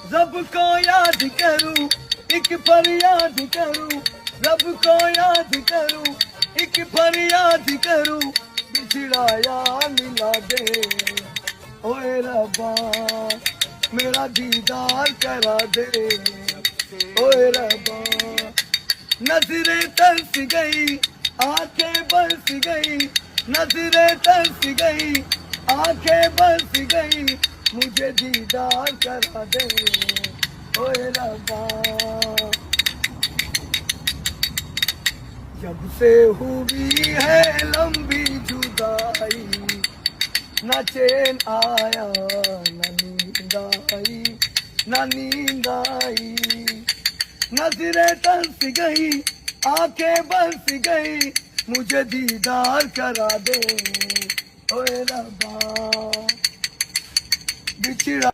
रब को याद करूं, एक फरियाद करूं, रब को याद करूं, एक फरियाद करूं, बिछड़ा यार मिला दे। ओए रब्बा मेरा दीदार करा दे। ओए रब्बा नजरें तरस गई, आंखें बरस गई, नजरें तरस गई, आंखें बरस गई, मुझे दीदार करा दे। ओए रब्बा जब से हुई है लंबी जुदाई, न चैन आया न नींद आई, न नींद आई, नजरें तरस गई, आंखें बरस गई, मुझे दीदार करा दे। ओए रब्बा बिछड़ा